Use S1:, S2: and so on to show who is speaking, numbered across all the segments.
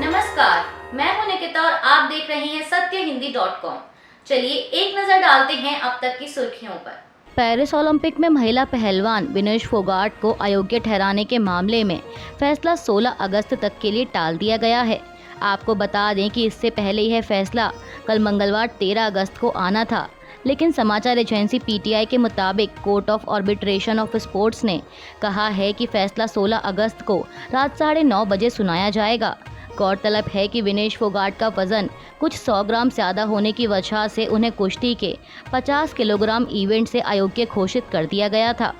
S1: नमस्कार, मैं हूं निकिता और आप देख रहे हैं सत्यहिंदी.com। चलिए एक नजर डालते हैं अब तक की सुर्खियों पर।
S2: पेरिस ओलंपिक में महिला पहलवान विनेश फोगाट को अयोग्य ठहराने के मामले में फैसला 16 अगस्त तक के लिए टाल दिया गया है। आपको बता दें कि इससे पहले यह फैसला कल मंगलवार 13 अगस्त को आना था, लेकिन समाचार एजेंसी पीटीआई के मुताबिक court of arbitration of sports ने कहा है कि फैसला 16 अगस्त को रात 9:30 बजे सुनाया जाएगा। गौरतलब है कि विनेश फोगाट का वजन कुछ 100 ग्राम ज़्यादा होने की वजह से उन्हें कुश्ती के 50 किलोग्राम इवेंट से अयोग्य घोषित कर दिया गया था।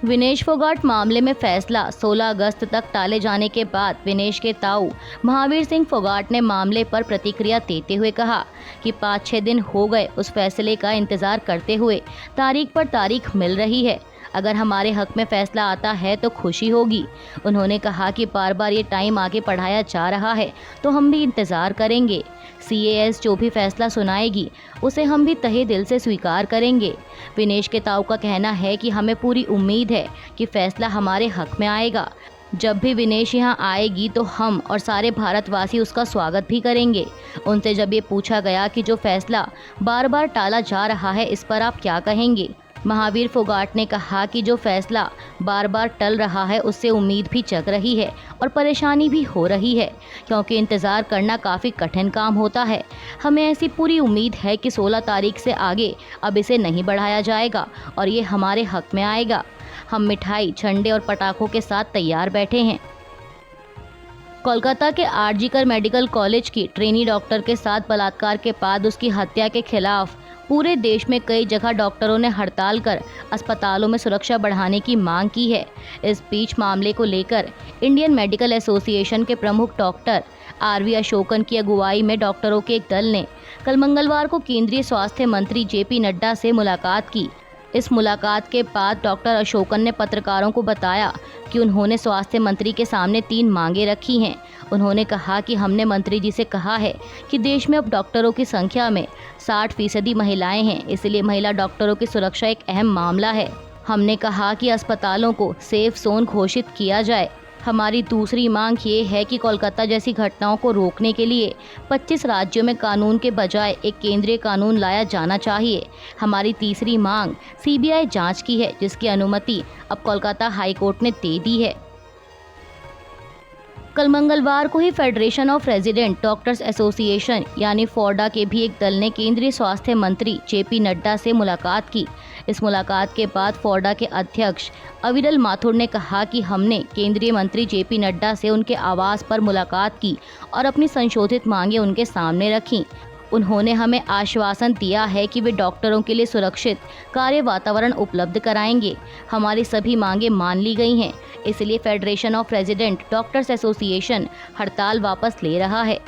S2: विनेश फोगाट मामले में फैसला 16 अगस्त तक टाले जाने के बाद विनेश के ताऊ महावीर सिंह फोगाट ने मामले पर प्रतिक्रिया देते हुए कहा कि 5-6 दिन हो गए उस फैसले का इंतजार करते हुए, तारीख पर तारीख मिल रही है। अगर हमारे हक में फैसला आता है तो खुशी होगी। उन्होंने कहा कि बार बार ये टाइम आगे बढ़ाया जा रहा है तो हम भी इंतज़ार करेंगे। CAS जो भी फैसला सुनाएगी उसे हम भी तहे दिल से स्वीकार करेंगे। विनेश के ताऊ का कहना है कि हमें पूरी उम्मीद है कि फैसला हमारे हक में आएगा। जब भी विनेश यहाँ आएगी तो हम और सारे भारतवासी उसका स्वागत भी करेंगे। उनसे जब ये पूछा गया कि जो फैसला बार बार टाला जा रहा है इस पर आप क्या कहेंगे, महावीर फोगाट ने कहा कि जो फैसला बार बार टल रहा है उससे उम्मीद भी जग रही है और परेशानी भी हो रही है, क्योंकि इंतज़ार करना काफ़ी कठिन काम होता है। हमें ऐसी पूरी उम्मीद है कि 16 तारीख से आगे अब इसे नहीं बढ़ाया जाएगा और ये हमारे हक में आएगा। हम मिठाई, झंडे और पटाखों के साथ तैयार बैठे हैं। कोलकाता के आरजी मेडिकल कॉलेज की ट्रेनी डॉक्टर के साथ बलात्कार के बाद उसकी हत्या के खिलाफ पूरे देश में कई जगह डॉक्टरों ने हड़ताल कर अस्पतालों में सुरक्षा बढ़ाने की मांग की है। इस बीच मामले को लेकर इंडियन मेडिकल एसोसिएशन के प्रमुख डॉक्टर RV अशोकन की अगुवाई में डॉक्टरों के एक दल ने कल मंगलवार को केंद्रीय स्वास्थ्य मंत्री JP नड्डा से मुलाकात की। इस मुलाकात के बाद डॉक्टर अशोकन ने पत्रकारों को बताया कि उन्होंने स्वास्थ्य मंत्री के सामने 3 मांगे रखी हैं। उन्होंने कहा कि हमने मंत्री जी से कहा है कि देश में अब डॉक्टरों की संख्या में 60% महिलाएं हैं, इसलिए महिला डॉक्टरों की सुरक्षा एक अहम मामला है। हमने कहा कि अस्पतालों को सेफ जोन घोषित किया जाए। हमारी दूसरी मांग ये है कि कोलकाता जैसी घटनाओं को रोकने के लिए 25 राज्यों में कानून के बजाय एक केंद्रीय कानून लाया जाना चाहिए। हमारी तीसरी मांग CBI जांच की है, जिसकी अनुमति अब कोलकाता हाई कोर्ट ने दे दी है। कल मंगलवार को ही federation of resident doctors association यानी फोर्डा के भी एक दल ने केंद्रीय स्वास्थ्य मंत्री JP नड्डा से मुलाकात की। इस मुलाकात के बाद फोर्डा के अध्यक्ष अविरल माथुर ने कहा कि हमने केंद्रीय मंत्री JP नड्डा से उनके आवास पर मुलाकात की और अपनी संशोधित मांगें उनके सामने रखीं। उन्होंने हमें आश्वासन दिया है कि वे डॉक्टरों के लिए सुरक्षित कार्य वातावरण उपलब्ध कराएंगे। हमारी सभी मांगें मान ली गई हैं, इसलिए federation of resident doctors association हड़ताल वापस ले रहा है।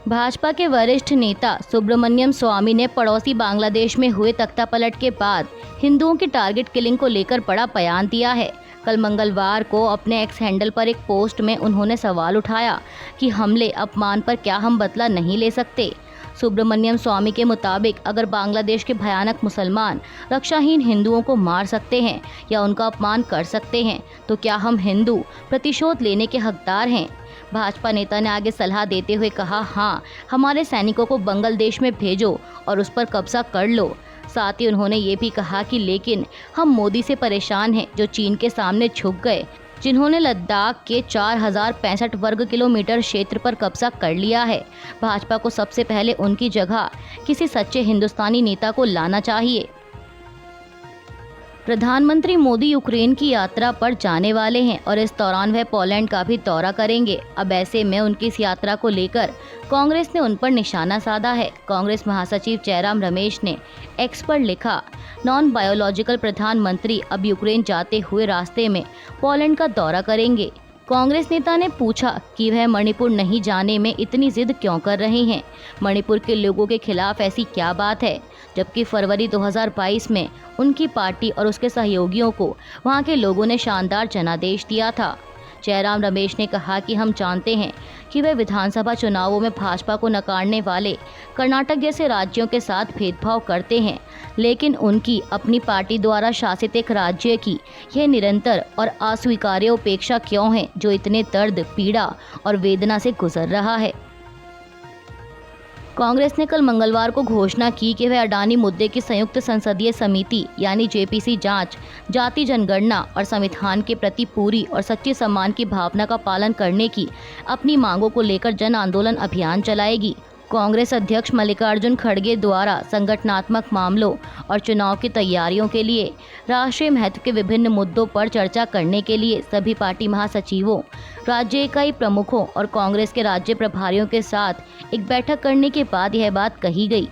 S2: भाजपा के वरिष्ठ नेता सुब्रमण्यम स्वामी ने पड़ोसी बांग्लादेश में हुए तख्तापलट के बाद हिंदुओं की टारगेट किलिंग को लेकर बड़ा बयान दिया है। कल मंगलवार को अपने एक्स हैंडल पर एक पोस्ट में उन्होंने सवाल उठाया कि हमले अपमान पर क्या हम बदला नहीं ले सकते। सुब्रमण्यम स्वामी के मुताबिक अगर बांग्लादेश के भयानक मुसलमान रक्षाहीन हिंदुओं को मार सकते हैं या उनका अपमान कर सकते हैं तो क्या हम हिंदू प्रतिशोध लेने के हकदार हैं। भाजपा नेता ने आगे सलाह देते हुए कहा, हाँ, हमारे सैनिकों को बांग्लादेश में भेजो और उस पर कब्जा कर लो। साथ ही उन्होंने ये भी कहा कि लेकिन हम मोदी से परेशान हैं जो चीन के सामने झुक गए, जिन्होंने लद्दाख के 4065 वर्ग किलोमीटर क्षेत्र पर कब्जा कर लिया है। भाजपा को सबसे पहले उनकी जगह किसी सच्चे हिंदुस्तानी नेता को लाना चाहिए। प्रधानमंत्री मोदी यूक्रेन की यात्रा पर जाने वाले हैं और इस दौरान वह पोलैंड का भी दौरा करेंगे। अब ऐसे में उनकी इस यात्रा को लेकर कांग्रेस ने उन पर निशाना साधा है। कांग्रेस महासचिव जयराम रमेश ने एक्स पर लिखा, नॉन बायोलॉजिकल प्रधानमंत्री अब यूक्रेन जाते हुए रास्ते में पोलैंड का दौरा करेंगे। कांग्रेस नेता ने पूछा कि वह मणिपुर नहीं जाने में इतनी जिद क्यों कर रहे हैं। मणिपुर के लोगों के खिलाफ ऐसी क्या बात है, जबकि फरवरी 2022 में उनकी पार्टी और उसके सहयोगियों को वहां के लोगों ने शानदार जनादेश दिया था। जयराम रमेश ने कहा कि हम जानते हैं कि वे विधानसभा चुनावों में भाजपा को नकारने वाले कर्नाटक जैसे राज्यों के साथ भेदभाव करते हैं, लेकिन उनकी अपनी पार्टी द्वारा शासित एक राज्य की यह निरंतर और अस्वीकार्य उपेक्षा क्यों है जो इतने दर्द, पीड़ा और वेदना से गुजर रहा है। कांग्रेस ने कल मंगलवार को घोषणा की कि वह अडानी मुद्दे की संयुक्त संसदीय समिति यानी जेपीसी जांच, जाति जनगणना और संविधान के प्रति पूरी और सच्चे सम्मान की भावना का पालन करने की अपनी मांगों को लेकर जन आंदोलन अभियान चलाएगी। कांग्रेस अध्यक्ष मल्लिकार्जुन खड़गे द्वारा संगठनात्मक मामलों और चुनाव की तैयारियों के लिए राष्ट्रीय महत्व के विभिन्न मुद्दों पर चर्चा करने के लिए सभी पार्टी महासचिवों, राज्य इकाई प्रमुखों और कांग्रेस के राज्य प्रभारियों के साथ एक बैठक करने के बाद यह बात कही गई।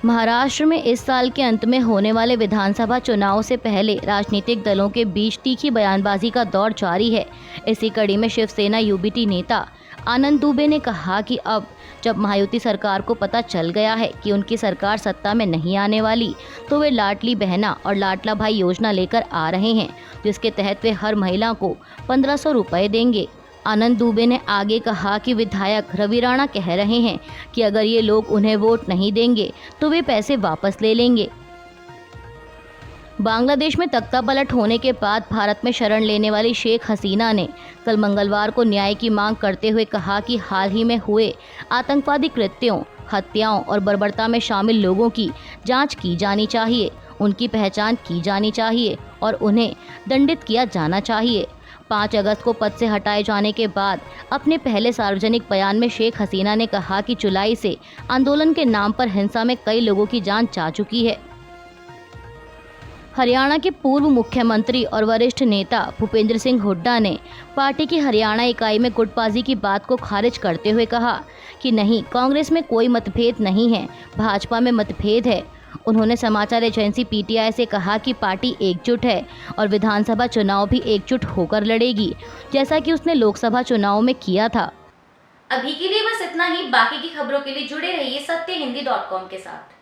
S2: महाराष्ट्र में इस साल के अंत में होने वाले विधानसभा चुनाव से पहले राजनीतिक दलों के बीच तीखी बयानबाजी का दौर जारी है। इसी कड़ी में शिवसेना यूबीटी नेता आनंद दुबे ने कहा कि अब जब महायुति सरकार को पता चल गया है कि उनकी सरकार सत्ता में नहीं आने वाली, तो वे लाडली बहना और लाडला भाई योजना लेकर आ रहे हैं, जिसके तहत वे हर महिला को 1500 रुपये देंगे। आनंद दुबे ने आगे कहा कि विधायक रवि राणा कह रहे हैं कि अगर ये लोग उन्हें वोट नहीं देंगे तो वे पैसे वापस ले लेंगे। बांग्लादेश में तख्ता पलट होने के बाद भारत में शरण लेने वाली शेख हसीना ने कल मंगलवार को न्याय की मांग करते हुए कहा कि हाल ही में हुए आतंकवादी कृत्यों, हत्याओं और बर्बरता में शामिल लोगों की जांच की जानी चाहिए, उनकी पहचान की जानी चाहिए और उन्हें दंडित किया जाना चाहिए। 5 अगस्त को पद से हटाए जाने के बाद अपने पहले सार्वजनिक बयान में शेख हसीना ने कहा कि जुलाई से आंदोलन के नाम पर हिंसा में कई लोगों की जान जा चुकी है। हरियाणा के पूर्व मुख्यमंत्री और वरिष्ठ नेता भूपेंद्र सिंह हुड्डा ने पार्टी की हरियाणा इकाई में गुटबाजी की बात को खारिज करते हुए कहा कि नहीं, कांग्रेस में कोई मतभेद नहीं है, भाजपा में मतभेद है। उन्होंने समाचार एजेंसी पीटीआई से कहा कि पार्टी एकजुट है और विधानसभा चुनाव भी एकजुट होकर लड़ेगी, जैसा कि उसने लोकसभा चुनाव में किया था।
S1: अभी के लिए बस इतना ही। बाकी की खबरों के लिए जुड़े रहिए सत्यहिंदी.com के साथ।